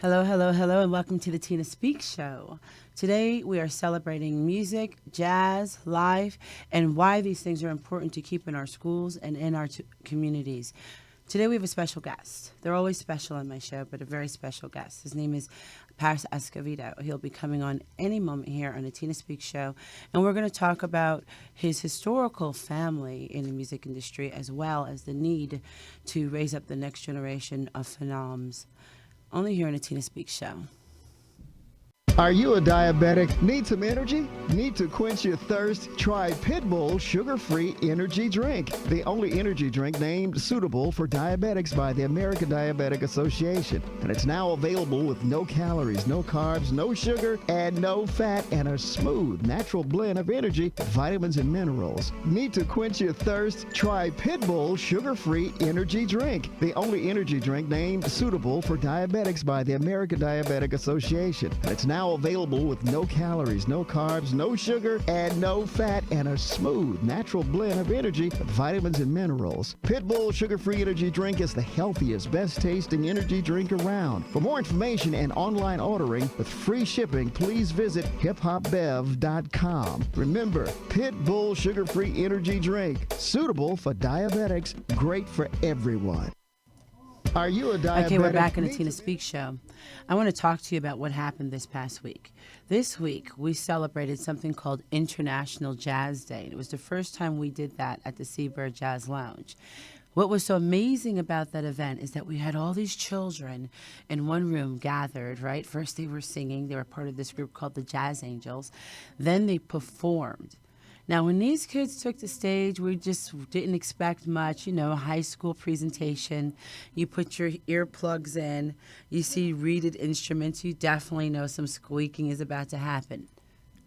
Hello, hello, hello, and welcome to the Tina Speaks Show. Today we are celebrating music, jazz, life, and why these things are important to keep in our schools and in our communities. Today we have a special guest. They're always special on my show, but a very special guest. His name is Paris Escovedo. He'll be coming on any moment here on the Tina Speaks Show, and we're going to talk about his historical family in the music industry as well as the need to raise up the next generation of phenoms. Only here on the Tina Speaks Show. Are you a diabetic? Need some energy? Need to quench your thirst? Try Pitbull Sugar-Free Energy Drink, the only energy drink named suitable for diabetics by the American Diabetic Association. And it's now available with no calories, no carbs, no sugar, and no fat, and a smooth, natural blend of energy, vitamins, and minerals. Need to quench your thirst? Try Pitbull Sugar-Free Energy Drink, the only energy drink named suitable for diabetics by the American Diabetic Association. And it's now available with no calories, no carbs, no sugar, and no fat, and a smooth, natural blend of energy, vitamins, and minerals. Pitbull Sugar-Free Energy Drink is the healthiest, best-tasting energy drink around. For more information and online ordering with free shipping, please visit hiphopbev.com. Remember, Pitbull Sugar-Free Energy Drink, suitable for diabetics, great for everyone. Are you a diabetic? Okay, we're back on the Tina Speaks Show. I want to talk to you about what happened this past week. This week, we celebrated something called International Jazz Day. It was the first time we did that at the Seabird Jazz Lounge. What was so amazing about that event is that we had all these children in one room gathered, right? First they were singing. They were part of this group called the Jazz Angels. Then they performed. Now, when these kids took the stage, we just didn't expect much, a high school presentation. You put your earplugs in, you see reeded instruments, you definitely know some squeaking is about to happen.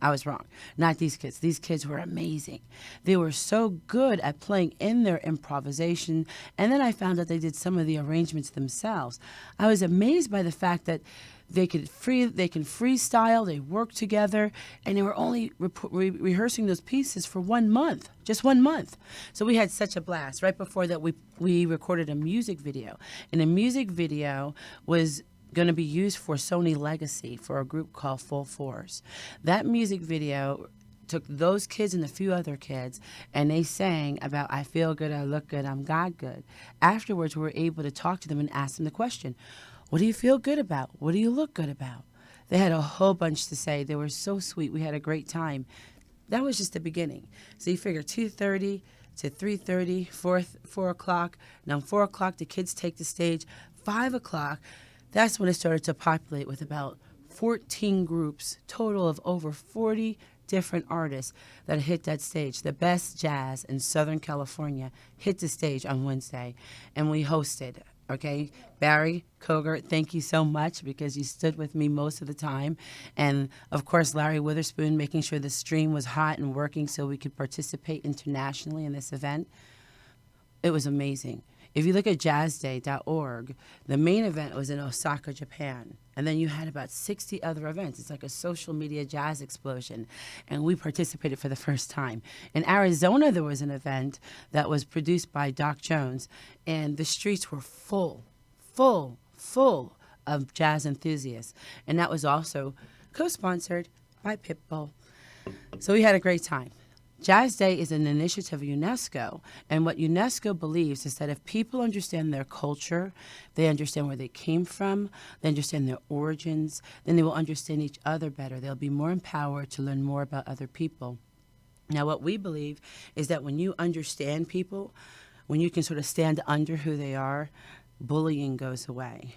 I was wrong. Not these kids. These kids were amazing. They were so good at playing in their improvisation, and then I found out they did some of the arrangements themselves. I was amazed by the fact that they can freestyle, they work together, and they were only rehearsing those pieces for 1 month, just 1 month. So we had such a blast. Right before that, we recorded a music video, and the music video was going to be used for Sony Legacy for a group called Full Force. That music video took those kids and a few other kids, and they sang about I feel good, I look good, I'm God good. Afterwards, we were able to talk to them and ask them the question, what do you feel good about? What do you look good about? They had a whole bunch to say. They were so sweet. We had a great time. That was just the beginning. So you figure 2:30 to 3:30, 4 o'clock. Now 4 o'clock, the kids take the stage. 5 o'clock, that's when it started to populate with about 14 groups, total of over 40 different artists that hit that stage. The best jazz in Southern California hit the stage on Wednesday, and we hosted. Okay, Barry Koger, thank you so much because you stood with me most of the time. And, of course, Larry Witherspoon, making sure the stream was hot and working so we could participate internationally in this event. It was amazing. If you look at jazzday.org, the main event was in Osaka, Japan. And then you had about 60 other events. It's like a social media jazz explosion. And we participated for the first time. In Arizona, there was an event that was produced by Doc Jones. And the streets were full of jazz enthusiasts. And that was also co-sponsored by Pitbull. So we had a great time. Jazz Day is an initiative of UNESCO, and what UNESCO believes is that if people understand their culture, they understand where they came from, they understand their origins, then they will understand each other better. They'll be more empowered to learn more about other people. Now, what we believe is that when you understand people, when you can sort of stand under who they are, bullying goes away,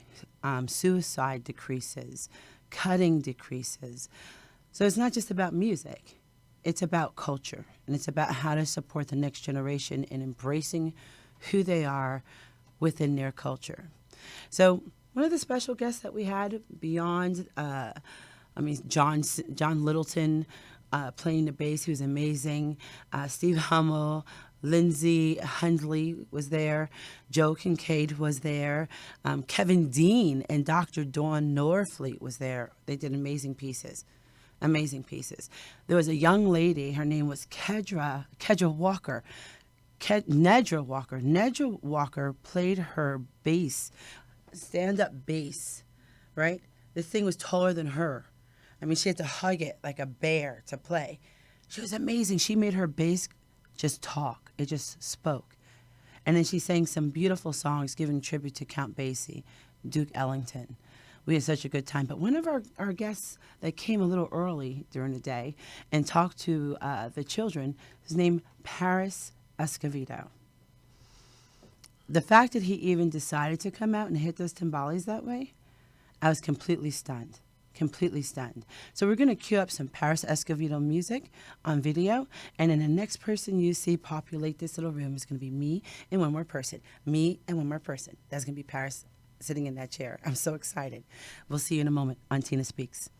suicide decreases, cutting decreases. So it's not just about music. It's about culture, and it's about how to support the next generation in embracing who they are within their culture. So one of the special guests that we had beyond, John Littleton playing the bass, he was amazing. Steve Hummel, Lindsay Hundley was there. Joe Kincaid was there. Kevin Dean and Dr. Dawn Norfleet was there. They did amazing pieces. There was a young lady, her name was Nedra Walker. Nedra Walker played her bass, stand-up bass, right? This thing was taller than her. I mean, she had to hug it like a bear to play. She was amazing. She made her bass just talk. It just spoke. And then she sang some beautiful songs giving tribute to Count Basie, Duke Ellington. We had such a good time. But one of our guests that came a little early during the day and talked to the children was named Paris Escovedo. The fact that he even decided to come out and hit those timbales that way, I was completely stunned. Completely stunned. So we're going to cue up some Paris Escovedo music on video, and then the next person you see populate this little room is going to be me and one more person. Me and one more person. That's going to be Paris sitting in that chair. I'm so excited. We'll see you in a moment on Tina Speaks.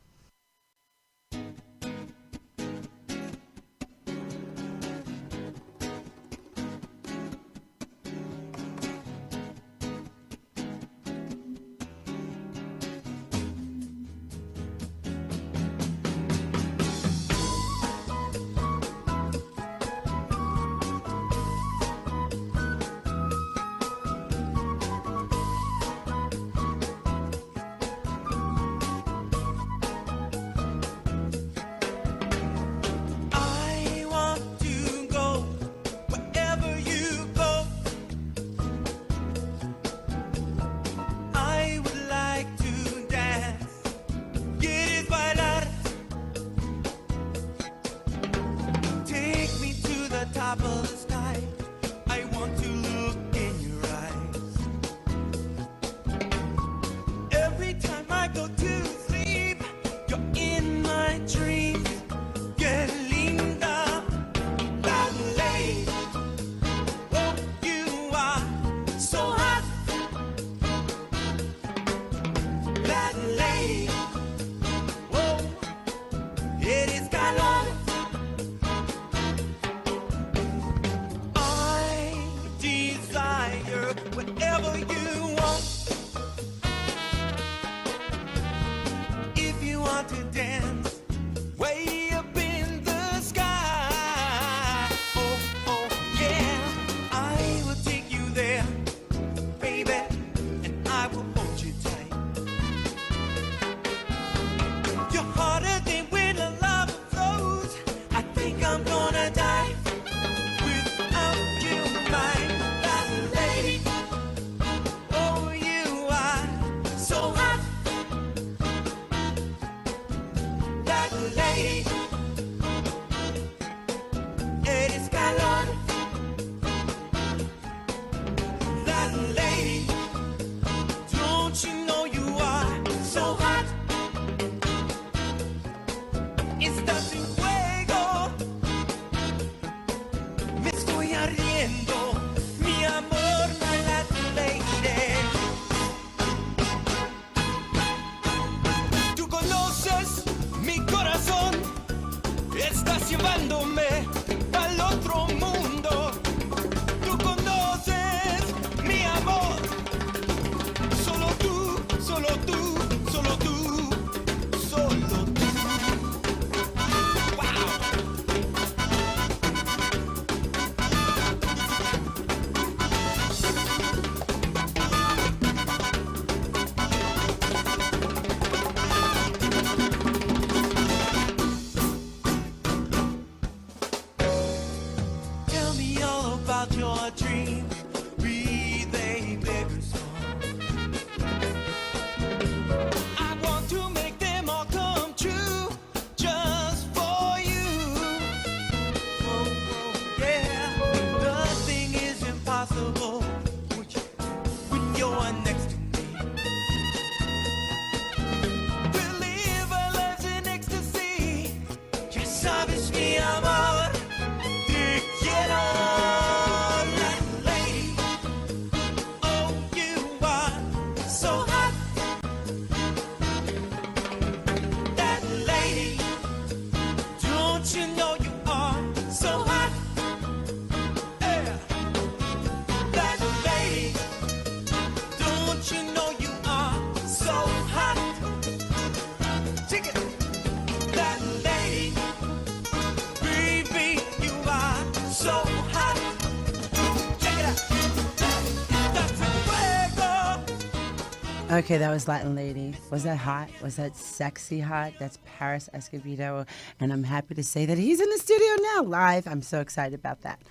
Okay, that was Latin Lady. Was that hot? Was that sexy hot? That's Paris Escobedo. And I'm happy to say that he's in the studio now, live. I'm so excited about that.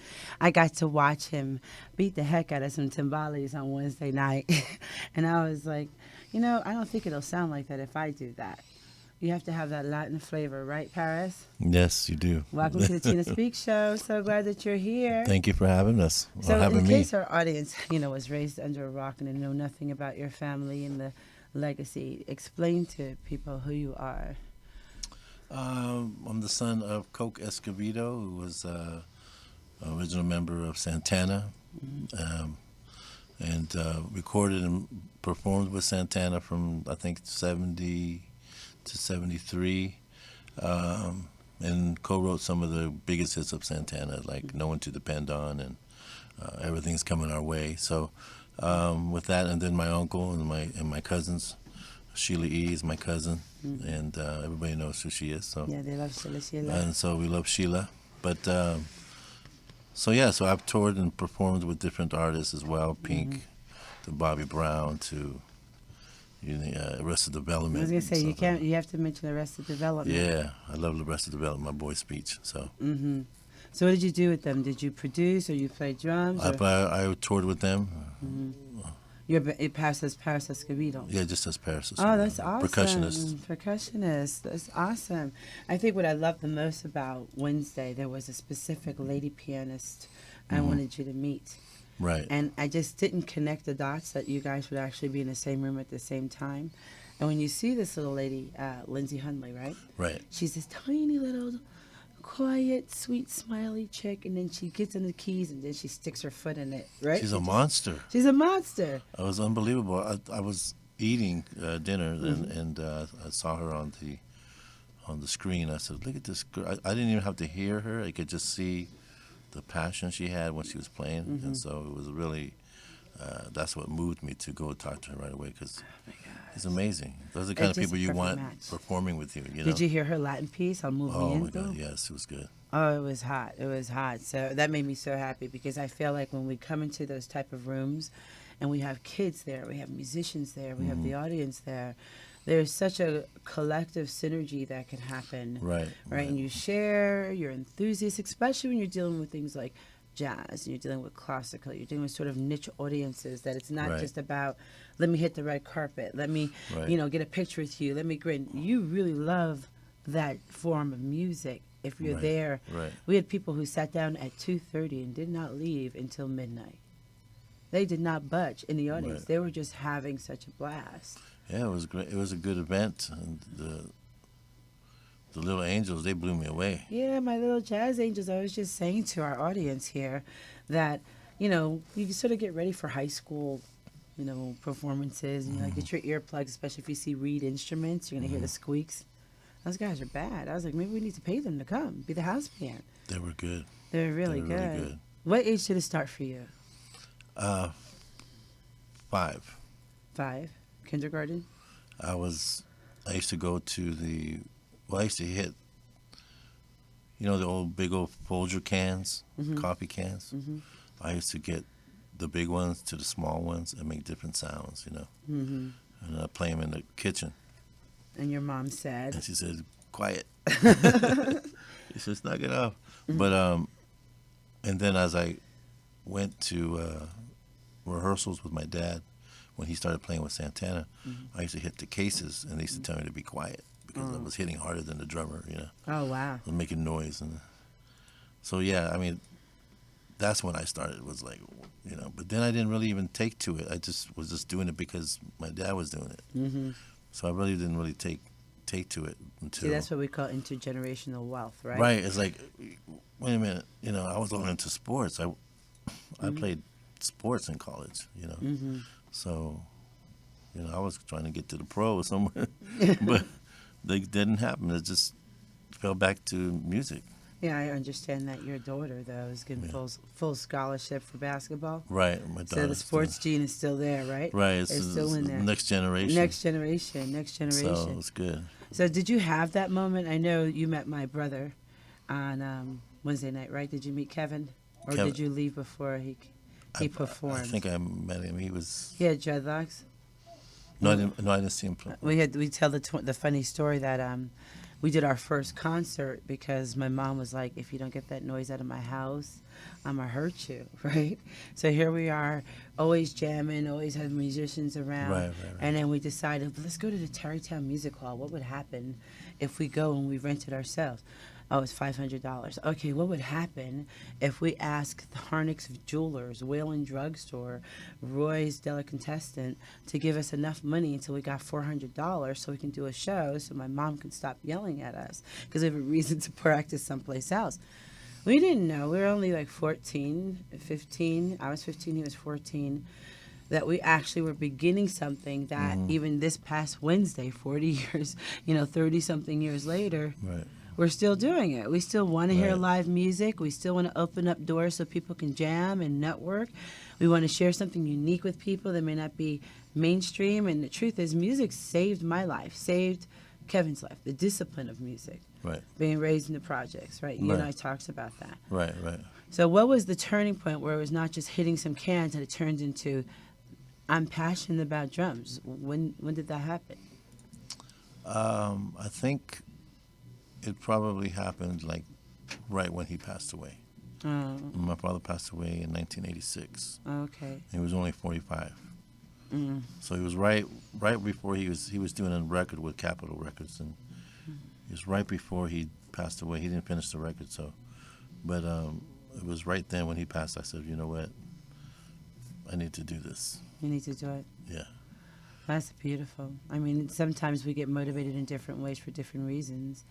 I got to watch him beat the heck out of some timbales on Wednesday night. And I was like, I don't think it'll sound like that if I do that. You have to have that Latin flavor, right, Paris? Yes, you do. Welcome to the Tina Speaks Show. So glad that you're here. Thank you for having us. Or So, having in me. case our audience, was raised under a rock and they know nothing about your family and the legacy, explain to people who you are. I'm the son of Coke Escobedo, who was original member of Santana, and recorded and performed with Santana from I think 70 to 73, and co-wrote some of the biggest hits of Santana, like "No One to Depend On" and "Everything's Coming Our Way." So with that, and then my uncle and my cousins. Sheila E. is my cousin, and everybody knows who she is. So Yeah, they love Sheila. and so we love Sheila. But so I've toured and performed with different artists as well, Pink, to Bobby Brown, to Arrested Development. I was gonna say So, you have to mention Arrested Development. Yeah, I love Arrested Development, my boy Speech. So So what did you do with them? Did you produce or you play drums? I toured with them. It passes Paris Escobedo. Yeah, just as Paris. Oh, that's awesome. Percussionist. That's awesome. I think what I love the most about Wednesday, there was a specific lady pianist I wanted you to meet. Right. And I just didn't connect the dots that you guys would actually be in the same room at the same time. And when you see this little lady, Lindsay Hundley, right? Right. She's this tiny little, quiet, sweet, smiley chick, and then she gets in the keys and then she sticks her foot in it, right? She's a monster. She's a monster. It was unbelievable. I was eating dinner and I saw her on the screen. I said, "Look at this girl." I didn't even have to hear her. I could just see the passion she had when she was playing, and so it was really that's what moved me to go talk to her right away because it's amazing. Those are the kind of It's just people a you perfect want match. performing with you. Did you hear her Latin piece? I'll move Oh me my in. God! Yes, it was good. Oh, it was hot. It was hot. So that made me so happy because I feel like when we come into those type of rooms and we have kids there, we have musicians there, we have the audience there, there's such a collective synergy that can happen. Right. And you share your enthusiasm, especially when you're dealing with things like jazz and you're dealing with classical, you're dealing with sort of niche audiences that it's not Right. just about, let me hit the red carpet, let me, Right. get a picture with you, let me grin. You really love that form of music. If you're Right, there, right. we had people who sat down at 2:30 and did not leave until midnight. They did not budge in the audience. Right. They were just having such a blast. Yeah, it was great. It was a good event, and the Little Angels, they blew me away. Yeah, my little jazz angels. I was just saying to our audience here that, you can sort of get ready for high school, performances. And get your earplugs, especially if you see reed instruments. You're going to hear the squeaks. Those guys are bad. I was like, maybe we need to pay them to come, be the house band. They were good. They're really They were good. really good. What age did it start for you? 5. 5? Kindergarten? I used to go to I used to hit, the old big old Folger cans, coffee cans. I used to get the big ones to the small ones and make different sounds, and I play them in the kitchen. And your mom said? And she said, "Quiet." She says, "Knock it off." But and then as I went to rehearsals with my dad, when he started playing with Santana, I used to hit the cases, and they used to tell me to be quiet because I was hitting harder than the drummer. Oh, wow. I was making noise, and so that's when I started. Was like, but then I didn't really even take to it. I was just doing it because my dad was doing it. So I really didn't really take to it until. See, that's what we call intergenerational wealth, right? Right. It's like, wait a minute. I was all into sports. I played sports in college. So, I was trying to get to the pros somewhere, but they didn't happen. It just fell back to music. Yeah, I understand that your daughter, though, is getting full scholarship for basketball. Right. My daughter. So the sports gene is still there, right? Right. It's still in there. Next generation. Next generation. So it's good. So did you have that moment? I know you met my brother on Wednesday night, right? Did you meet Kevin? Or Kevin. did you leave before he performed? I think I met him. He was. He had dreadlocks? No, I didn't see him play. We tell the funny story that we did our first concert because my mom was like, if you don't get that noise out of my house, I'm gonna hurt you, right? So here we are, always jamming, always have musicians around. Right. And then we decided, let's go to the Tarrytown Music Hall. What would happen if we go and we rented ourselves? Oh, it's $500. Okay, what would happen if we asked the Harnick's Jewelers, Whalen Drugstore, Roy's Delicatessen to give us enough money until we got $400 so we can do a show so my mom can stop yelling at us because we have a reason to practice someplace else. We didn't know. We were only like 14, 15. I was 15, he was 14. That we actually were beginning something that even this past Wednesday, 40 years, 30-something years later, Right. we're still doing it. We still want to hear Right. live music. We still want to open up doors so people can jam and network. We want to share something unique with people that may not be mainstream. And the truth is, music saved my life, saved Kevin's life, the discipline of music, Right. being raised in the projects, right? You and I Right. talked about that. Right. So what was the turning point where it was not just hitting some cans and it turned into, I'm passionate about drums? When did that happen? I think it probably happened like right when he passed away. Oh, My father passed away in 1986. okay. He was only 45. Mm. So he was right before he was doing a record with Capitol Records, and it was right before he passed away. He didn't finish the record, but it was right then when he passed. I said, you know what, I need to do this. You need to do it. Yeah. That's beautiful. I mean, sometimes we get motivated in different ways for different reasons.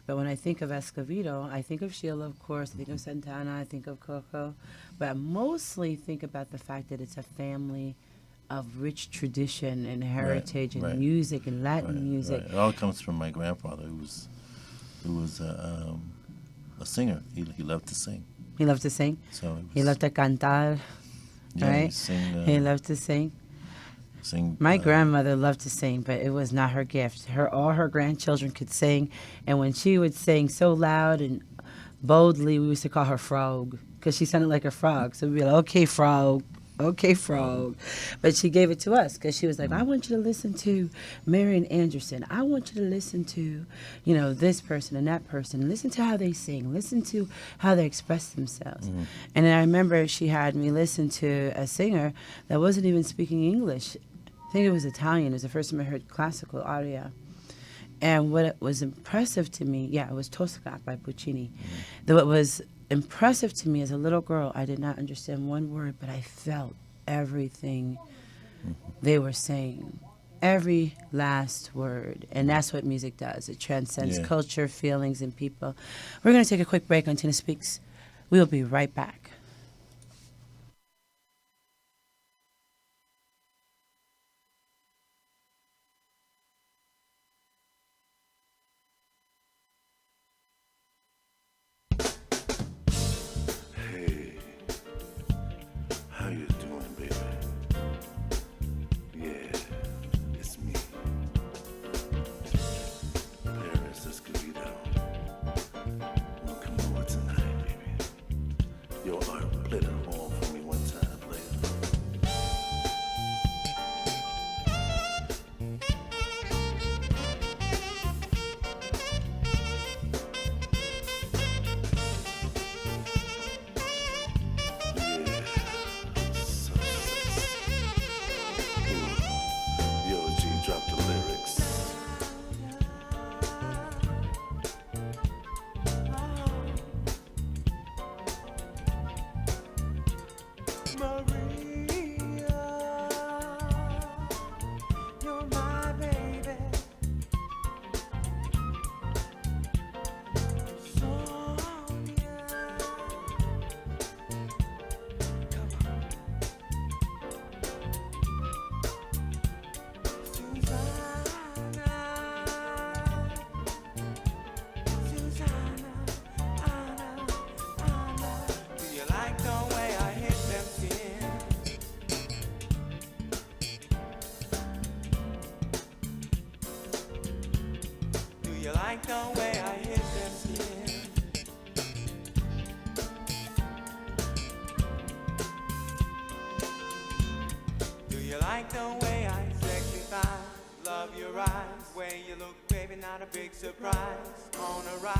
But when I think of Escovedo, I think of Sheila, of course. I think of Santana. I think of Coco. But I mostly think about the fact that it's a family of rich tradition and heritage and right. music and Latin music. Right. It all comes from my grandfather, who was a singer. He loved to sing. He loved to sing. So He loved to cantar, yeah, right? He sing, He loved to sing. sing. My grandmother loved to sing, but it was not her gift. All her grandchildren could sing, and when she would sing so loud and boldly, we used to call her Frog because she sounded like a frog. So we'd be like, "Okay, Frog, okay, Frog," but she gave it to us because she was like, "I want you to listen to Marian Anderson. I want you to listen to, this person and that person. Listen to how they sing. Listen to how they express themselves." And then I remember she had me listen to a singer that wasn't even speaking English. I think it was Italian. It was the first time I heard classical aria. And what was impressive to me, it was Tosca by Puccini. What was impressive to me as a little girl, I did not understand one word, but I felt everything they were saying. Every last word. And that's what music does. It transcends culture, feelings, and people. We're going to take a quick break on Tina Speaks. We'll be right back. Hey, how you doing, baby? Yeah, it's me, Paris Escovedo. Wanna come over tonight, baby? Yo, Art, play that horn for me one time, player. Yo, G, drop the lyrics. You're my baby. Sonia, come on. Susanna, Anna. Do you like the way I hit them skin? Do you like the way I hit them skin? Do you like the way I sexify? your eyes, way you look, baby, not a big surprise. On a ride,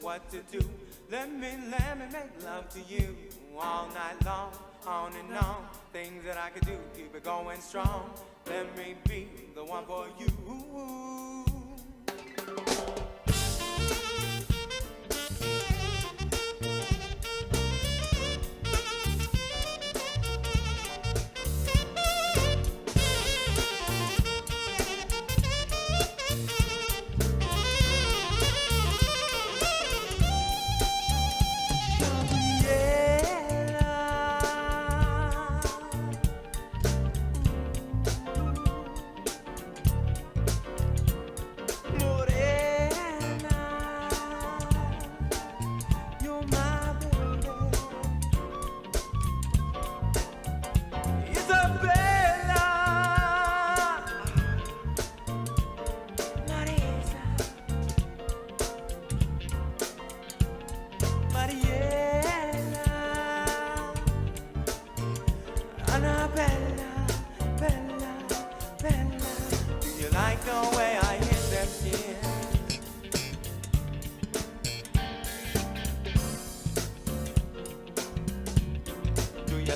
what to do? Let me make love to you all night long, on and on. Things that I could do, keep it going strong. Let me be the one for you.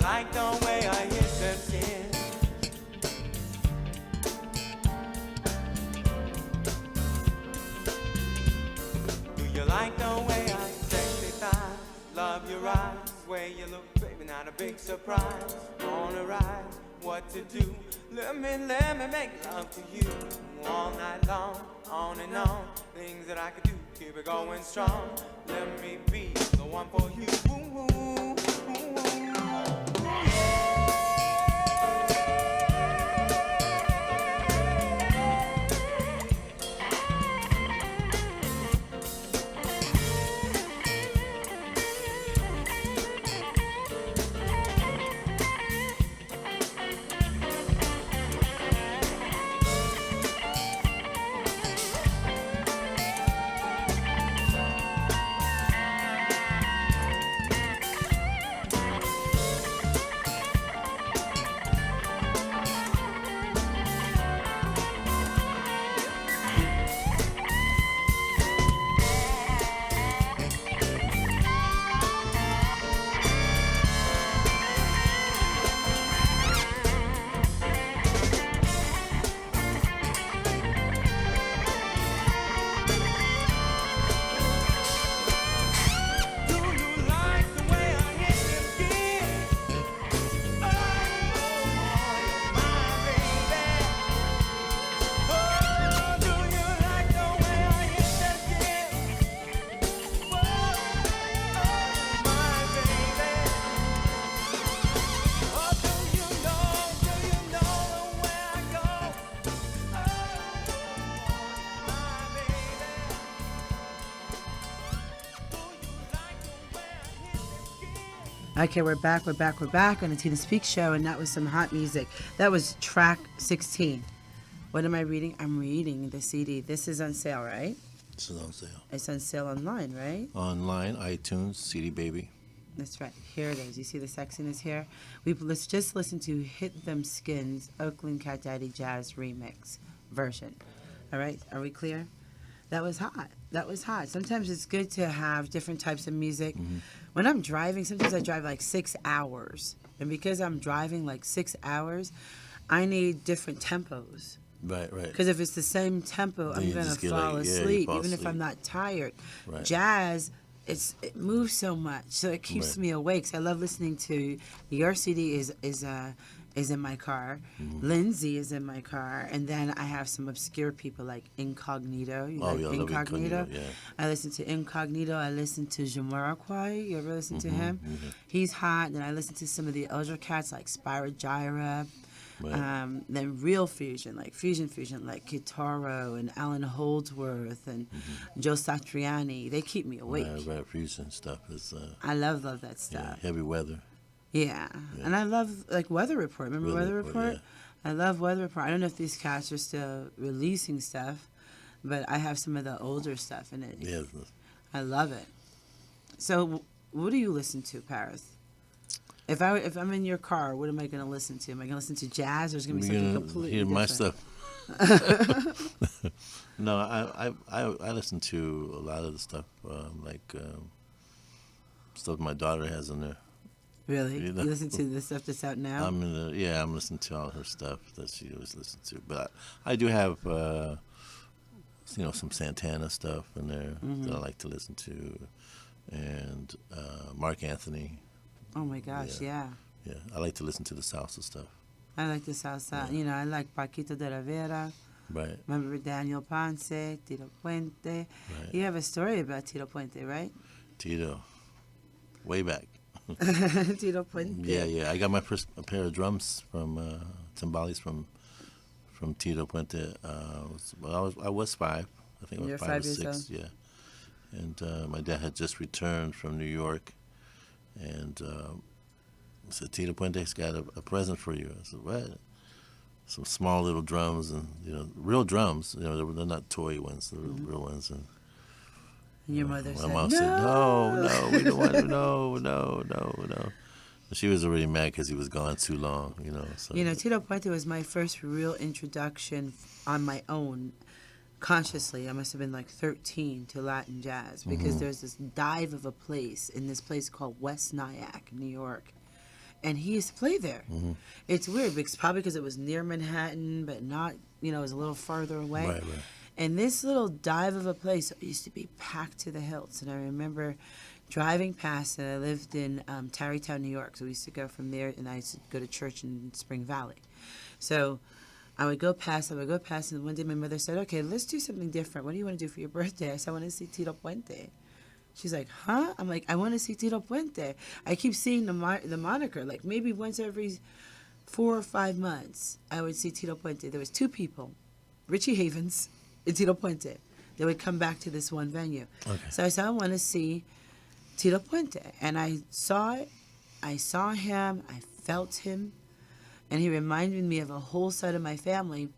Like the way I hit them skin. Do you like the way I sexy thighs? Love your eyes, way you look, baby, not a big surprise. On a ride, what to do? Let me make love to you all night long, on and on. Things that I could do, keep it going strong. Let me be the one for you. Ooh, ooh, ooh, ooh. Okay, we're back on the Tina Speaks show, and that was some hot music. That was track 16. What am I reading? I'm reading the CD. This is on sale, right? This is on sale. It's on sale online, right? Online, iTunes, CD Baby. That's right. Here it is. You see the sexiness here? Let's just listen to Hit Them Skins, Oakland Cat Daddy Jazz Remix version. All right? Are we clear? That was hot. That was hot. Sometimes it's good to have different types of music. Mm-hmm. When I'm driving, sometimes I drive like 6 hours. And because I'm driving like 6 hours, I need different tempos. Right. Because if it's the same tempo, then I'm going to fall asleep, even if I'm not tired. Right. Jazz, it moves so much, so it keeps me awake. So I love listening to your CD is in my car. Mm-hmm. Lindsay is in my car, and then I have some obscure people like Incognito. Incognito? Yeah. I listen to Incognito. I listen to Jamiroquai. You ever listen to him? Mm-hmm. He's hot. Then I listen to some of the elder cats like Spyro Gyra. Right. Then real fusion, like fusion, like Kitaro and Alan Holdsworth and Joe Satriani. They keep me awake. Right, fusion stuff is. I love that stuff. Yeah, heavy weather. Yeah. And I love like Weather Report. Remember Weather Report? Yeah. I love Weather Report. I don't know if these cats are still releasing stuff, but I have some of the older stuff in it. Yeah. I love it. So, what do you listen to, Paris? If I'm in your car, what am I going to listen to? Am I going to listen to jazz, or is it going to be something completely different? Hear my stuff. No, I listen to a lot of the stuff, stuff my daughter has in there. Really? You know. You listen to the stuff that's out now? I'm listening to all her stuff that she always listens to. But I do have, some Santana stuff in there that I like to listen to, and Mark Anthony. Oh my gosh, yeah. Yeah, I like to listen to the salsa stuff. I like the salsa. You know, I like Paquito de Rivera. Right. Remember Daniel Ponce, Tito Puente. Right. You have a story about Tito Puente, right? Tito, way back. Tito Puente. Yeah. I got my first pair of drums from timbales from Tito Puente. I was 5. I think I was You're 5 5 or years 6. old. Yeah. And my dad had just returned from New York, and said, Tito Puente's got a present for you. I said, what? Some small little drums, and real drums. They're not toy ones. They're real ones. And your mother my said, mom no. said, no, we don't want to. No. She was already mad because he was gone too long. So. Tito Puente was my first real introduction on my own, consciously. I must have been like 13 to Latin jazz, because there's this dive of a place in this place called West Nyack, New York. And he used to play there. It's weird, probably because it was near Manhattan, but not, it was a little farther away. Right. And this little dive of a place used to be packed to the hilts. And I remember driving past it. I lived in Tarrytown, New York. So we used to go from there, and I used to go to church in Spring Valley. So I would go past, and one day my mother said, okay, let's do something different. What do you want to do for your birthday? I said, I want to see Tito Puente. She's like, huh? I'm like, I want to see Tito Puente. I keep seeing the moniker, like maybe once every 4 or 5 months, I would see Tito Puente. There was 2 people, Richie Havens and Tito Puente. They would come back to this one venue. Okay. So I said, I want to see Tito Puente. And I saw it. I saw him. I felt him. And he reminded me of a whole side of my family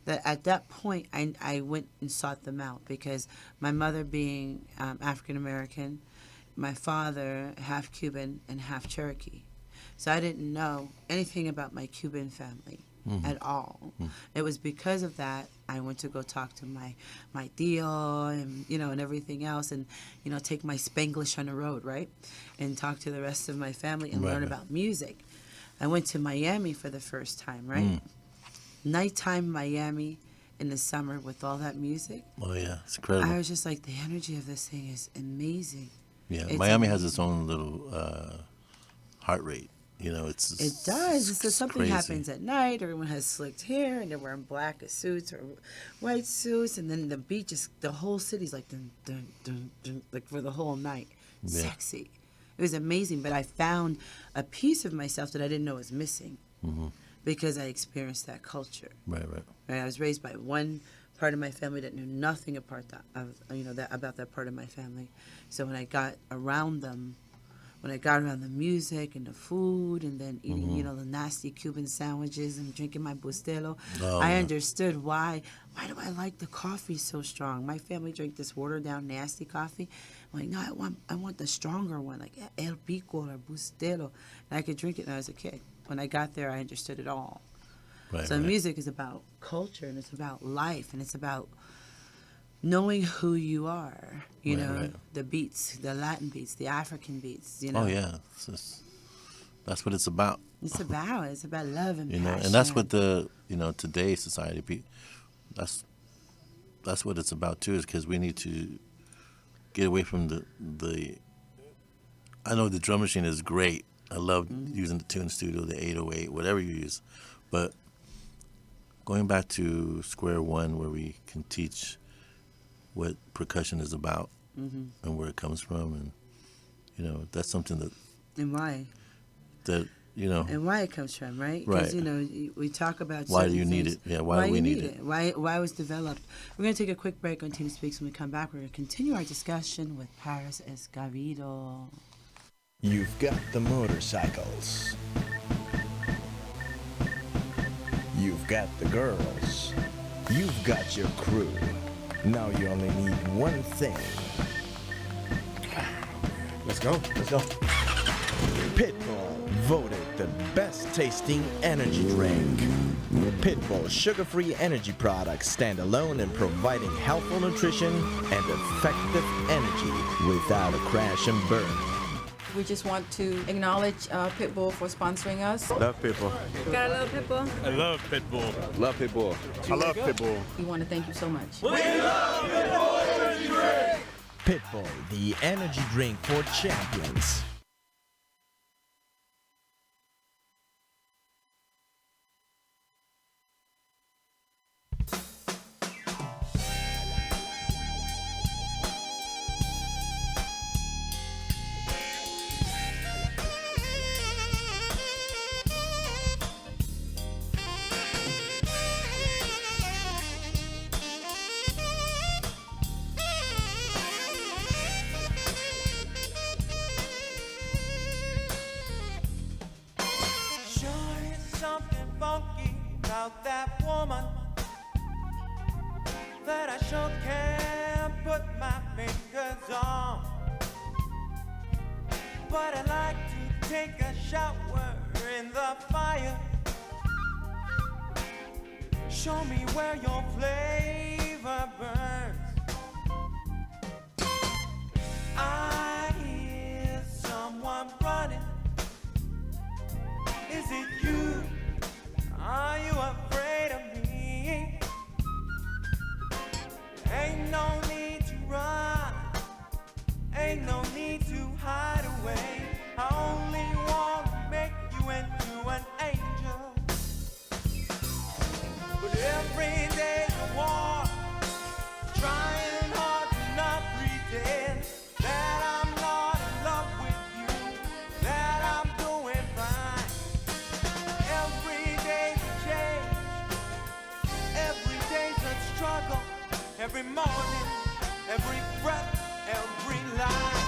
that at that point I went and sought them out, because my mother being African American, my father half Cuban and half Cherokee. So I didn't know anything about my Cuban family at all. It was because of that I went to go talk to my tío and and everything else, and take my Spanglish on the road, right, and talk to the rest of my family and learn about music. I went to Miami for the first time, right? Nighttime Miami in the summer with all that music. Oh yeah, it's incredible. I was just like, the energy of this thing is amazing. Yeah, It's Miami amazing. has its own little heart rate. It does. It's just something crazy. happens at night. Everyone has slicked hair, and they're wearing black suits or white suits, and then the beat the whole city's like dun, dun, dun, dun, like for the whole night. Yeah. Sexy. It was amazing, but I found a piece of myself that I didn't know was missing because I experienced that culture. Right. I was raised by one part of my family that knew nothing about that part of my family. So when I got around them, when I got around the music and the food, and then eating, the nasty Cuban sandwiches and drinking my Bustelo, I understood why do I like the coffee so strong? My family drank this watered down nasty coffee. I'm like, no, I want the stronger one, like El Pico or Bustelo. And I could drink it when I was a kid. When I got there, I understood it all. Right. So music is about culture, and it's about life, and it's about knowing who you are. Right. The beats, the Latin beats, the African beats. Oh yeah, that's what it's about. It's about love and passion. And that's what today's society. That's what it's about too. Is because we need to get away from the. I know the drum machine is great. I love using the tune studio, the 808, whatever you use, but going back to square one, where we can teach what percussion is about and where it comes from, and that's something that. And why? And why it comes from, right? Right. Because we talk about why certain do you need things. it? Yeah, why do we need it? Why it was developed. We're going to take a quick break on Tina Speaks. When we come back, we're going to continue our discussion with Paris Escovedo. You've got the motorcycles. You've got the girls. You've got your crew. Now you only need one thing. Let's go. Pitbull, voted the best tasting energy drink. Pitbull sugar-free energy products stand alone in providing healthful nutrition and effective energy without a crash and burn. We just want to acknowledge Pitbull for sponsoring us. Love Pitbull. Gotta love Pitbull. I love Pitbull. Love Pitbull. I love Pitbull. We want to thank you so much. Pitbull, the energy drink for champions. Sure is something funky about that woman that I sure can't put my fingers on. But I like to take a shower in the fire. Show me where your flavor burns. I hear someone running. Is it you? Are you afraid of me? Ain't no need to run. Ain't no need to hide away. I only want to make you into an angel. But every day I walk, trying hard to not pretend that I'm not in love with you, that I'm doing fine. Every day's a change, every day's a struggle, every morning, every breath, every line.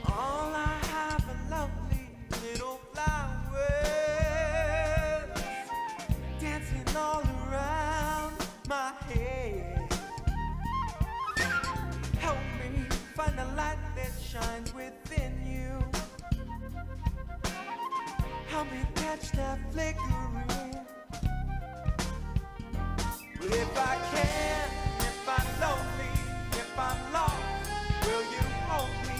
All I have are lovely little flowers dancing all around my head. Help me find the light that shines within you. Help me catch that flickering. But if I can, if I'm lonely, if I'm lost, will you hold me?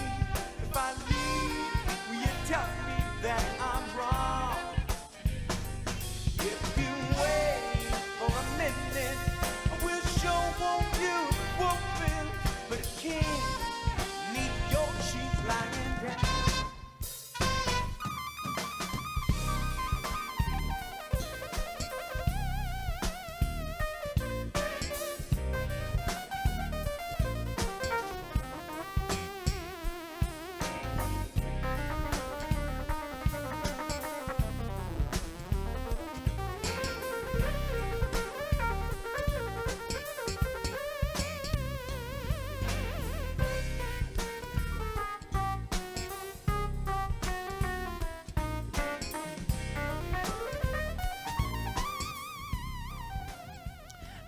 If I leave, will you tell me that I'm wrong? If you wait for a minute, I will show you woman, but a king need your sheets lying down.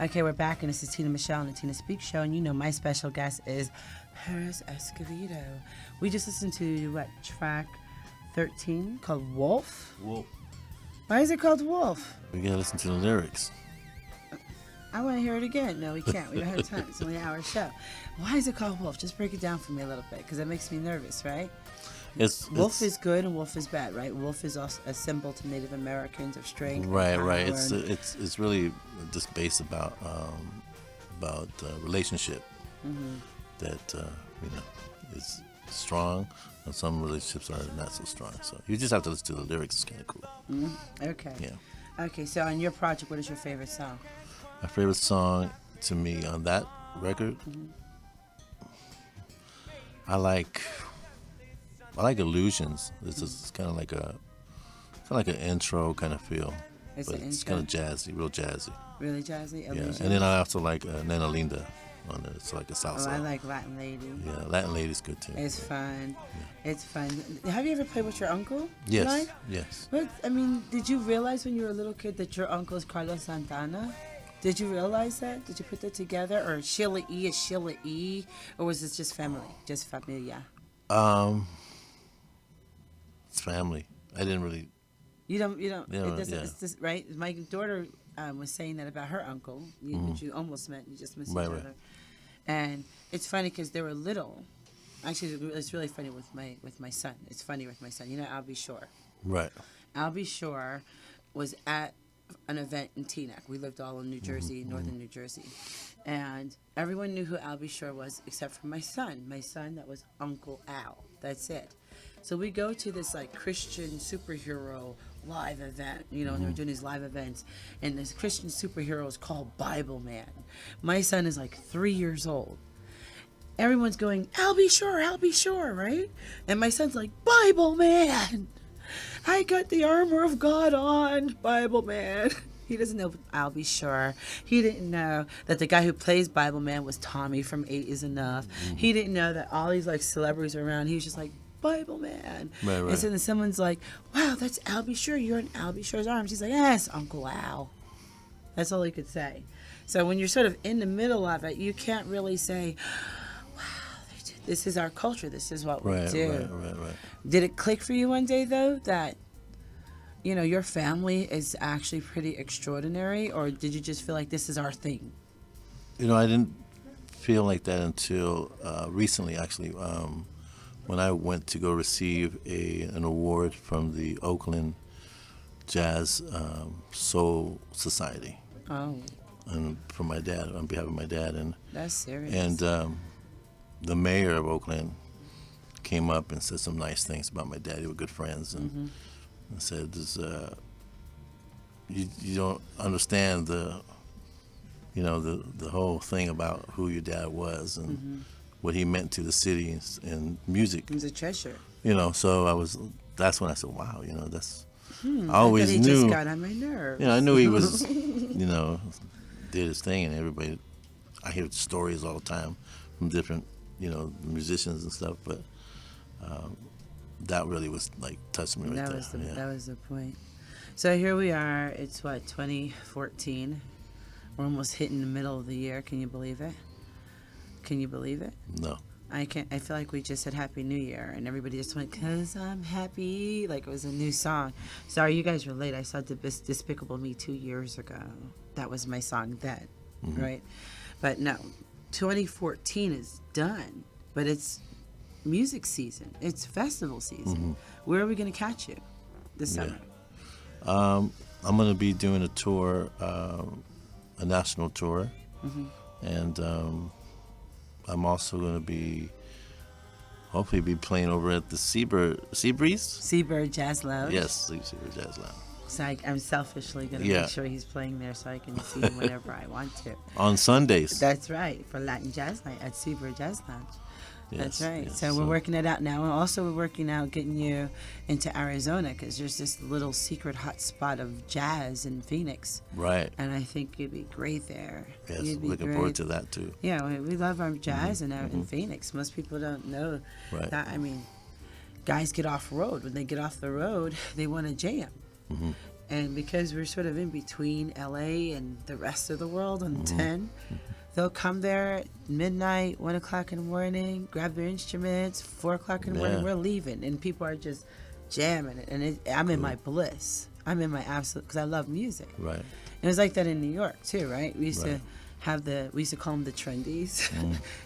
Okay, we're back, and this is Tina Michelle on the Tina Speaks Show, and you know my special guest is Paris Escovedo. We just listened to, track 13 called Wolf? Wolf. Why is it called Wolf? We gotta listen to the lyrics. I want to hear it again. No, we can't. We don't have time. It's only an hour show. Why is it called Wolf? Just break it down for me a little bit, because it makes me nervous, right? Wolf is good and wolf is bad, right? Wolf is also a symbol to Native Americans of strength. Right. power, It's really just based about relationship that is strong, and some relationships are not so strong. So you just have to listen to the lyrics. It's kind of cool. Okay. Yeah. Okay, so on your project, what is your favorite song? My favorite song to me on that record, I like Illusions. This is kind of like an intro kind of feel, It's but an it's intro. kind of jazzy, real jazzy. Really jazzy? Yeah, Illusions? and then I also like Nana Linda. on it. It's like a Oh, salsa. I like Latin Lady. Yeah, Latin Lady's good too. It's fun. It's fun. Have you ever played with your uncle? Yes, live? yes. What, I mean, did you realize when you were a little kid that your uncle is Carlos Santana? Did you realize that? Did you put that together? Or Sheila E is Sheila E? Or was this just family? Just familia? It's family. I didn't really. You don't, Yeah, it doesn't, yeah. it's just, right? My daughter was saying that about her uncle, which you almost met, you just missed Right, each right. other. And it's funny because they were little. Actually, it's really funny with my son. It's funny with my son. You know, Albie Shore. Right. Albie Shore was at an event in Teaneck. We lived all in New Jersey, northern New Jersey. And everyone knew who Albie Shore was except for my son. My son, that was Uncle Al. That's it. So we go to this like Christian superhero live event, you know, and they were doing these live events. And this Christian superhero is called Bible Man. My son is like 3 years old. Everyone's going, Albie Shore, right? And my son's like, Bible Man! I got the armor of God on, Bible Man. He doesn't know Albie Shore. He didn't know that the guy who plays Bible Man was Tommy from 8 is Enough. He didn't know that all these like celebrities were around. He was just like, Bible Man. Right, right. And so then someone's like, wow, that's Albie Shore. You're in Albie Shore's arms. He's like, yes, Uncle Al. That's all he could say. So when you're sort of in the middle of it, you can't really say, this is our culture. This is what we Right, do. right. Did it click for you one day, though, that, you know, your family is actually pretty extraordinary? Or did you just feel like this is our thing? You know, I didn't feel like that until recently, actually, when I went to go receive an award from the Oakland Jazz Soul Society, Oh, and from my dad, on behalf of my dad, that's serious. and the mayor of Oakland came up and said some nice things about my dad. They were good friends, and said, "You don't understand the whole thing about who your dad was and what he meant to the city and music." He's a treasure. You know, so that's when I said, "Wow, you know, that's." I I always thought he knew. just got on my nerves. You know, I knew he was, you know, did his thing, and everybody. I hear stories all the time from different, you know, musicians and stuff, but that really was like touched me right That there. was the yeah. that was the point. So here we are. It's what, 2014. We're almost hitting the middle of the year. Can you believe it? Can you believe it? No. I can't. I feel like we just said Happy New Year, and everybody just went, "'Cause I'm happy," like it was a new song. Sorry, you guys were late. I saw Despicable Me 2 years ago. That was my song then, right? But no, 2014 is done. But it's music season. It's festival season. Where are we going to catch you this summer? I'm going to be doing a tour, a national tour, and I'm also going to hopefully be playing over at the Seabreeze. Seabird Jazz Lounge. Yes, Seabreeze Jazz Lounge. So I'm selfishly going to Yeah. make sure he's playing there so I can see him whenever I want to. On Sundays. That's right, for Latin Jazz Night at Seabird Jazz Lounge. That's Yes, right. yes. So we're working it out now. And also we're working out getting you into Arizona because there's this little secret hot spot of jazz in Phoenix. Right. And I think you'd be great there. Yes, You'd be looking great. forward to that too. Yeah, we love our jazz in Phoenix. Most people don't know Right. that. I mean, guys get off road. When they get off the road, they want to jam. And because we're sort of in between LA and the rest of the world on 10, they'll come there at midnight, 1 o'clock in the morning, grab their instruments, 4 o'clock in the morning, Yeah. we're leaving. And people are just jamming it. And I'm in my bliss. I'm in my absolute, because I love music. Right. It was like that in New York too, right? We used Right. to have we used to call them the trendies.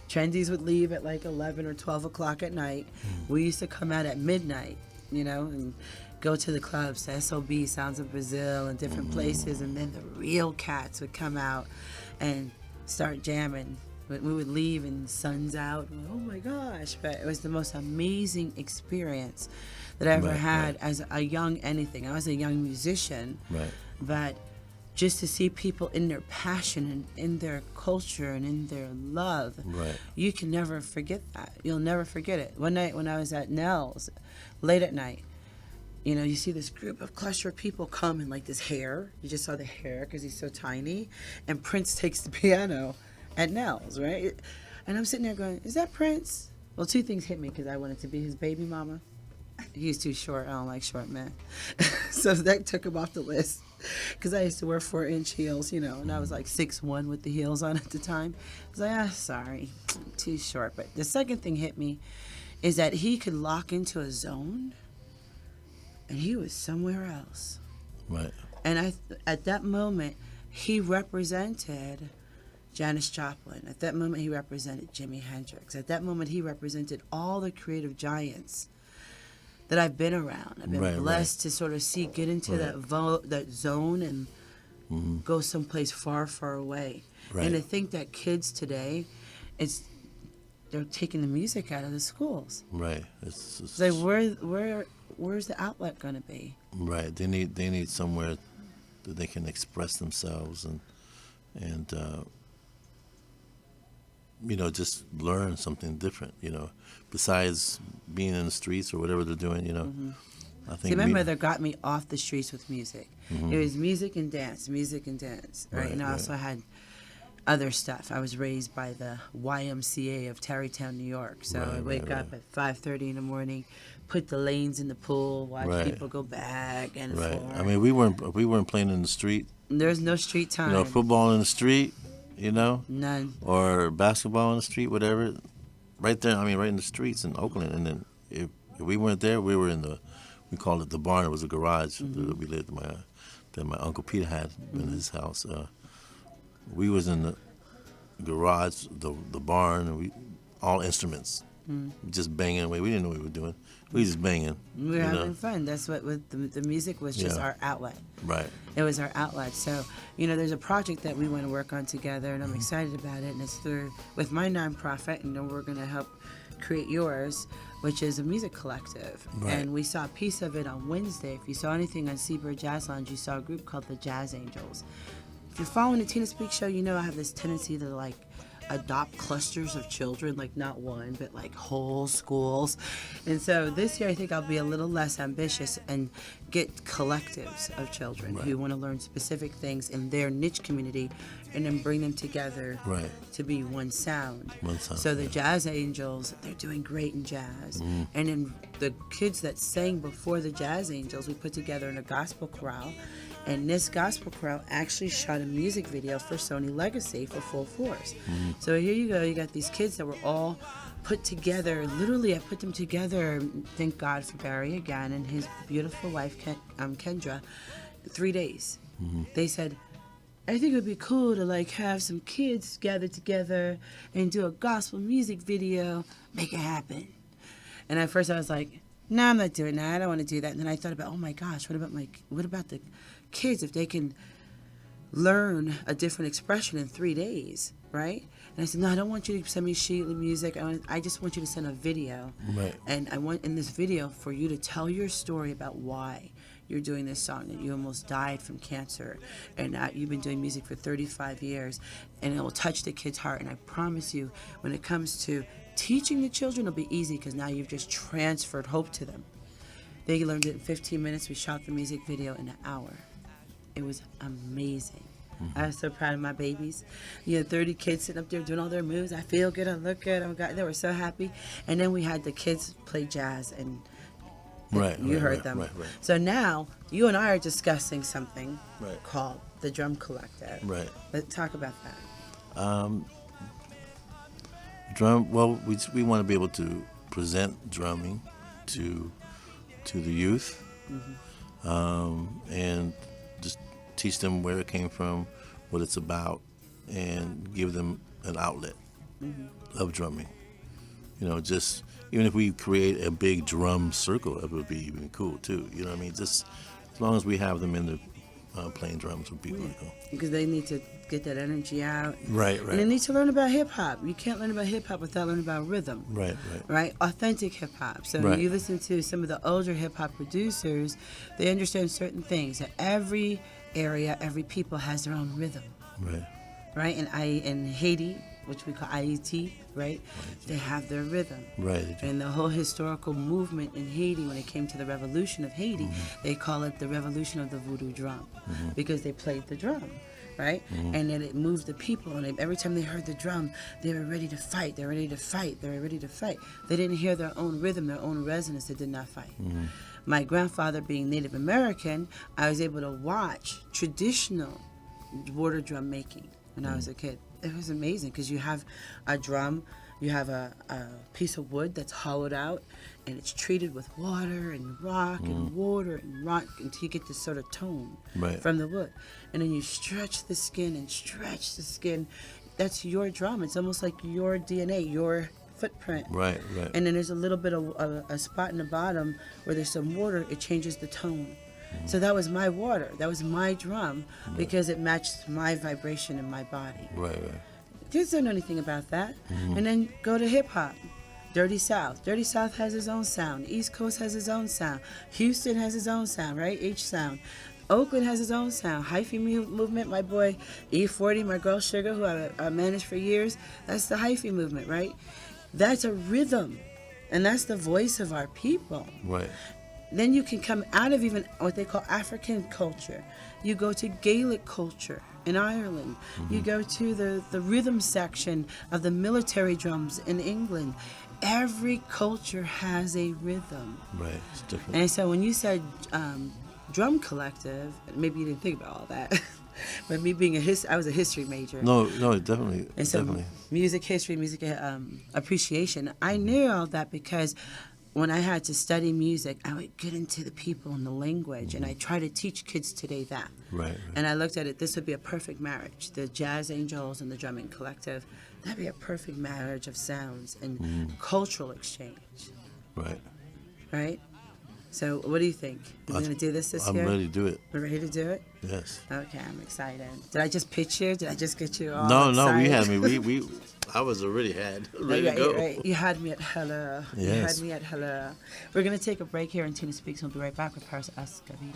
Trendies would leave at like 11 or 12 o'clock at night. We used to come out at midnight, you know, and go to the clubs, to SOB, Sounds of Brazil, and different places. And then the real cats would come out and start jamming. We would leave and the sun's out. Oh my gosh. But it was the most amazing experience that I ever Right, had right. as a young anything. I was a young musician. Right. But just to see people in their passion and in their culture and in their love, Right. you can never forget that. You'll never forget it. One night when I was at Nell's, late at night, you know, you see this group of cluster of people come in like this hair. You just saw the hair because he's so tiny. And Prince takes the piano at Nell's, right? And I'm sitting there going, is that Prince? Well, two things hit me because I wanted to be his baby mama. He's too short. I don't like short men. So that took him off the list because I used to wear 4-inch heels, you know, and I was like 6'1" with the heels on at the time. I was like, sorry, too short. But the second thing hit me is that he could lock into a zone and he was somewhere else. Right. And at that moment, he represented Janis Joplin. At that moment, he represented Jimi Hendrix. At that moment, he represented all the creative giants that I've been around. I've been blessed to sort of get into that zone and go someplace far, far away. Right. And to think that kids today, they're taking the music out of the schools. Right. It's like where's the outlet going to be? Right. They need somewhere that they can express themselves and you know, just learn something different, you know, besides being in the streets or whatever they're doing, you know. I think my mother got me off the streets with music. It was music and dance, right? And I also had other stuff. I was raised by the YMCA of Tarrytown, New York. So I wake up at 5:30 in the morning, put the lanes in the pool, watch people go back and forth. I mean, we weren't playing in the street. There's no street time. You know, football in the street, you know? None. Or basketball in the street, whatever. Right there, I mean, right in the streets in Oakland. And then if we weren't there, we were in we called it the barn. It was a garage that we lived that my Uncle Peter had in his house. We was in the garage, the barn, and all instruments. Just banging away. We didn't know what we were doing. We just banging. We were having fun. That's what the music was, just our outlet. Right. It was our outlet. So, you know, there's a project that we want to work on together, and I'm excited about it. And it's with my nonprofit, and then we're going to help create yours, which is a music collective. Right. And we saw a piece of it on Wednesday. If you saw anything on Seabird Jazz Lounge, you saw a group called the Jazz Angels. If you're following the Tina Speak Show, you know I have this tendency to like adopt clusters of children, like not one, but like whole schools. And so this year I think I'll be a little less ambitious and get collectives of children who want to learn specific things in their niche community and then bring them together to be one sound. So the Jazz Angels, they're doing great in jazz. And then the kids that sang before the Jazz Angels, we put together in a gospel chorale. And this gospel chorale actually shot a music video for Sony Legacy for Full Force. So here you go. You got these kids that were all put together. Literally, I put them together. Thank God for Barry again and his beautiful wife, Kendra. 3 days. They said, I think it would be cool to like have some kids gather together and do a gospel music video. Make it happen. And at first I was like, no, I'm not doing that. I don't want to do that. And then I thought about, oh my gosh, what about the kids if they can learn a different expression in 3 days, right? And I said, no, I don't want you to send me sheet music. I just want you to send a video. Right. And I want in this video for you to tell your story about why you're doing this song, that you almost died from cancer, and you've been doing music for 35 years, and it will touch the kid's heart. And I promise you, when it comes to teaching the children, it'll be easy because now you've just transferred hope to them. They learned it in 15 minutes. We shot the music video in an hour. It was amazing. I was so proud of my babies. You know, 30 kids sitting up there doing all their moves. I feel good. I look good. Oh God, they were so happy. And then we had the kids play jazz, and you heard them. Right. So now you and I are discussing something called the Drum Collective. Right. Let's talk about that. Drum. Well, we want to be able to present drumming to the youth, and just teach them where it came from, what it's about, and give them an outlet of drumming. You know, just even if we create a big drum circle, it would be even cool too. You know what I mean? Just as long as we have them in the playing drums would be really cool. Because they need to get that energy out. Right. And they need to learn about hip hop. You can't learn about hip hop without learning about rhythm. Right? Authentic hip hop. So you listen to some of the older hip hop producers, they understand certain things. That every area, every people has their own rhythm. Right? And in Haiti, which we call IET, right? They have their rhythm. And the whole historical movement in Haiti, when it came to the revolution of Haiti, they call it the revolution of the voodoo drum, because they played the drum. right? And then it moved the people, and every time they heard the drum, they were ready to fight. They were ready to fight. They were ready to fight. They didn't hear their own rhythm, their own resonance. They did not fight. My grandfather being Native American, I was able to watch traditional water drum making when I was a kid. It was amazing because you have a drum, you have a piece of wood that's hollowed out, and it's treated with water and rock and water and rock until you get this sort of tone from the wood. And then you stretch the skin and stretch the skin. That's your drum. It's almost like your DNA, your footprint. Right. And then there's a little bit of a spot in the bottom where there's some water. It changes the tone. So that was my water. That was my drum because it matched my vibration in my body. Right. Kids don't know anything about that. And then go to hip hop. Dirty South. Dirty South has its own sound. East Coast has its own sound. Houston has its own sound, right? H sound. Oakland has its own sound. Hyphy movement, my boy E40, my girl Sugar, who I managed for years, that's the hyphy movement, right? That's a rhythm. And that's the voice of our people. Right. Then you can come out of even what they call African culture. You go to Gaelic culture in Ireland. You go to the rhythm section of the military drums in England. Every culture has a rhythm. Right. It's different. And so when you said drum collective, maybe you didn't think about all that. But me being I was a history major. No, definitely. And so definitely. music history, music appreciation. I knew all that because when I had to study music, I would get into the people and the language, and I try to teach kids today that. Right. And I looked at it, this would be a perfect marriage. The Jazz Angels and the Drumming Collective, that'd be a perfect marriage of sounds and cultural exchange, Right. So what do you think? Are we going to do this year? I'm ready to do it. We're ready to do it? Yes. Okay, I'm excited. Did I just pitch you? Did I just get you all No, excited? we had me. I was already ready to go. Right. You had me at hello. Yes. You had me at hello. We're going to take a break here, and Tina Speaks. We'll be right back with Paris Escovedo.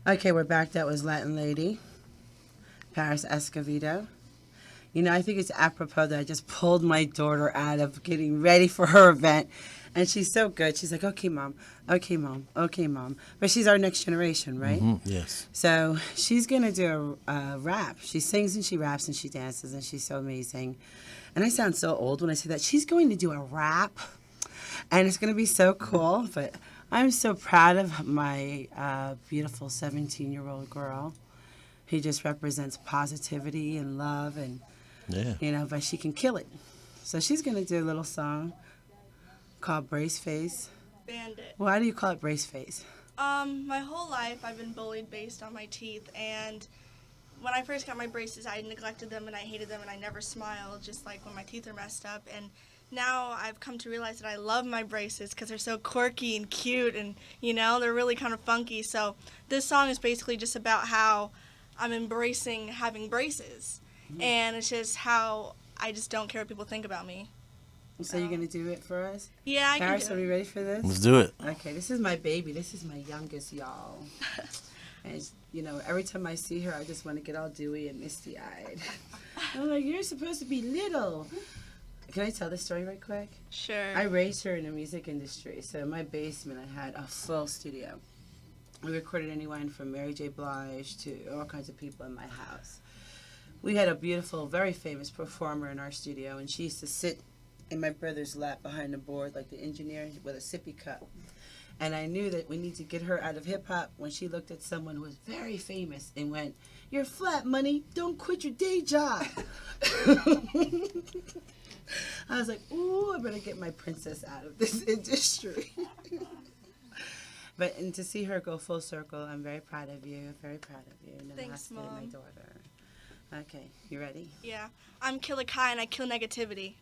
Okay, we're back. That was Latin Lady, Paris Escovedo. You know, I think it's apropos that I just pulled my daughter out of getting ready for her event. And she's so good. She's like, okay, Mom. Okay, Mom. Okay, Mom. But she's our next generation, right? Yes. So she's going to do a rap. She sings and she raps and she dances and she's so amazing. And I sound so old when I say that. She's going to do a rap. And it's going to be so cool. But I'm so proud of my beautiful 17-year-old girl who just represents positivity and love. And, Yeah. you know, but she can kill it. So she's going to do a little song called Brace Face. Bandit. Why do you call it Brace Face? My whole life I've been bullied based on my teeth, and when I first got my braces, I neglected them and I hated them and I never smiled, just like when my teeth are messed up. And now I've come to realize that I love my braces because they're so quirky and cute, and you know, they're really kind of funky. So this song is basically just about how I'm embracing having braces, and it's just how I just don't care what people think about me. So you're going to do it for us? Yeah, I Paris, can are do we it. ready for this? Let's do it. Okay, this is my baby. This is my youngest, y'all. And, you know, every time I see her, I just want to get all dewy and misty-eyed. I'm like, you're supposed to be little. Can I tell this story right quick? Sure. I raised her in the music industry. So in my basement, I had a full studio. We recorded anyone from Mary J. Blige to all kinds of people in my house. We had a beautiful, very famous performer in our studio, and she used to sit in my brother's lap behind the board like the engineer with a sippy cup. And I knew that we need to get her out of hip-hop when she looked at someone who was very famous and went, "You're flat, money. Don't quit your day job." I was like, ooh, I better get my princess out of this industry. But and to see her go full circle, I'm very proud of you. Very proud of you. And Thanks, my Mom. daughter. Okay, you ready? Yeah. I'm Killer Kai and I kill negativity.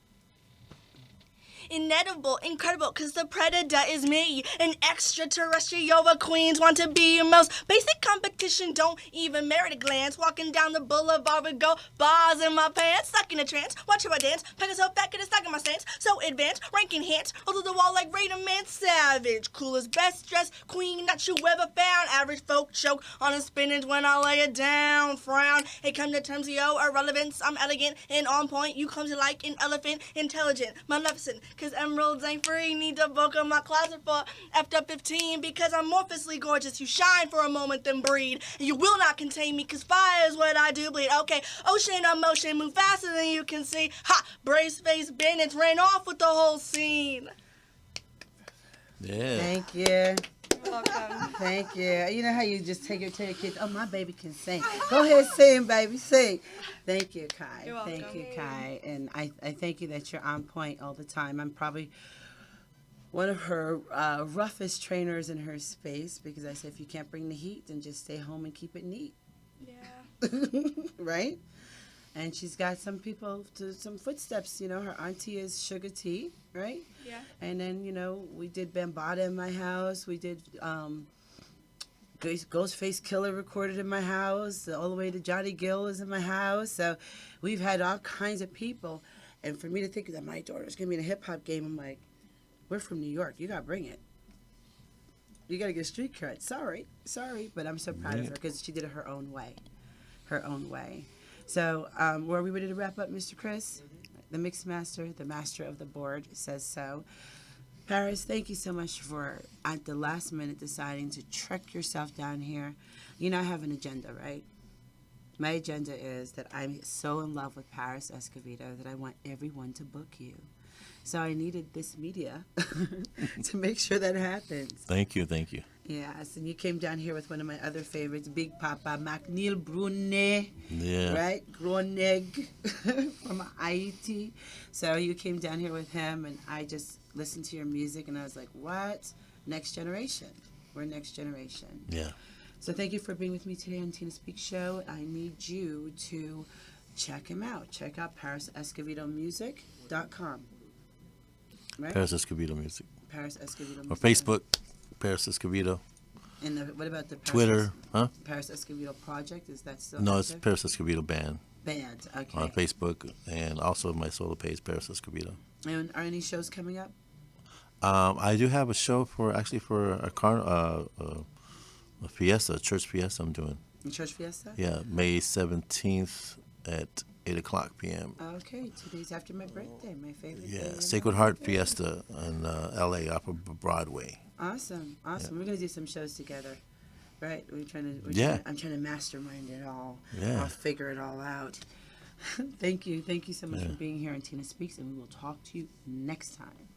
Inedible, incredible, cause the predator is me. An extraterrestrial, queens want to be most basic competition, don't even merit a glance. Walking down the boulevard with gold bars in my pants, stuck in a trance, watch how I dance, pack myself back in a stuck in my stance, so advanced, ranking hands, over the wall like Raider Man Savage. Coolest, best dressed queen that you ever found. Average folk choke on a spinach when I lay it down. Frown, hey, come to terms, yo, irrelevance. I'm elegant and on point, you clumsy like an elephant, intelligent, maleficent. Cause emeralds ain't free, need to book on my closet for after 15. Because I'm morphously gorgeous, you shine for a moment then breed. You will not contain me, cause fire is what I do bleed. Okay, ocean of motion, move faster than you can see. Ha! Brace face bandits ran off with the whole scene. Yeah. Thank you. You're welcome. Thank you. You know how you just take your kids, oh, my baby can sing. Go ahead, sing, baby, sing. Thank you, Kai. You're welcome. Thank you, Kai. And I thank you that you're on point all the time. I'm probably one of her roughest trainers in her space because I said, if you can't bring the heat, then just stay home and keep it neat. Yeah. Right? And she's got some people to some footsteps. You know, her auntie is Sugar T, right? Yeah. And then, you know, we did Bambaataa in my house. We did Ghostface Killer recorded in my house. All the way to Johnny Gill is in my house. So we've had all kinds of people. And for me to think that my daughter's going to be in a hip-hop game, I'm like, we're from New York. You got to bring it. You got to get street cred. Sorry. But I'm so proud of her because she did it her own way. Her own way. So were we ready to wrap up, Mr. Chris? The mix master, the master of the board says so. Paris, thank you so much for, at the last minute, deciding to trek yourself down here. You know I have an agenda, right? My agenda is that I'm so in love with Paris Escovedo that I want everyone to book you. So I needed this media to make sure that happens. Thank you. Thank you. Yes, and you came down here with one of my other favorites, Big Papa McNeil Brunet, Yeah. right? Groneg from Haiti. So you came down here with him, and I just listened to your music, and I was like, what? Next generation. We're next generation. Yeah. So thank you for being with me today on Tina Speaks Show. I need you to check him out. Check out ParisEscovedoMusic.com. Right? Paris Escovedo Music. Paris Escovedo Or Music. Facebook, Paris Escovedo. And what about the Paris Twitter, huh? Paris Escovedo Project? Is that still No, it's active? Paris Escovedo Band Band, okay. on Facebook, and also my solo page, Paris Escovedo. And are any shows coming up? I do have a show for a A fiesta, a church fiesta I'm doing. In Church Fiesta? Yeah, May 17th at 8 o'clock p.m. Okay, 2 days after my birthday, my favorite day. Yeah, Sacred Heart Fiesta in L.A. off of Broadway. Awesome. We're gonna do some shows together, right? I'm trying to mastermind it all. Yeah. I'll figure it all out. Thank you so much for being here on Tina Speaks, and we will talk to you next time.